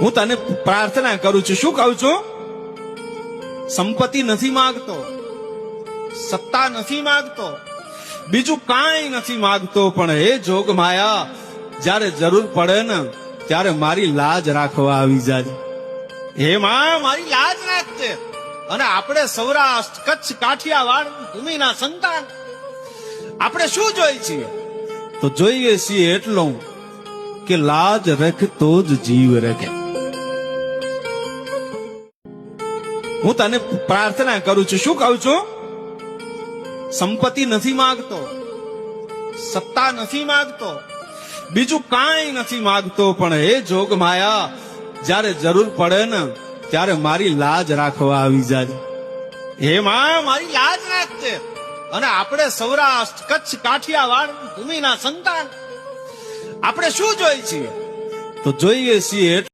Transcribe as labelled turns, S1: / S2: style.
S1: હું તને પ્રાર્થના કરું છું. શું કહું છું? સંપત્તિ નથી માંગતો, સત્તા નથી માંગતો, બીજું કાંઈ નથી માંગતો, પણ હે જોગ માયા, જ્યારે જરૂર પડે ને ત્યારે મારી લાજ રાખવા આવી જાય. હે માં, મારી લાજ રાખજે. અને આપણે સૌરાષ્ટ્ર, કચ્છ, કાઠિયાવાડ ભૂમિના સંતાન, આપણે શું જોઈએ છીએ? તો જોઈએ છીએ એટલું કે લાજ રખતો જ જીવ રખે. હું તને પ્રાર્થના કરું છું. શું કહું છું? સંપત્તિ નથી માંગતો, સત્તા નથી માંગતો, બીજું કાંઈ નથી માંગતો, પણ હે જોગ માયા, જ્યારે જરૂર પડે ને ત્યારે મારી લાજ રાખવા આવી જાય. હે માં, મારી લાજ રાખજે. અને આપણે સૌરાષ્ટ્ર, કચ્છ, કાઠિયાવાડ ભૂમિના સંતાન, આપણે શું જોઈએ છીએ? તો જોઈએ છીએ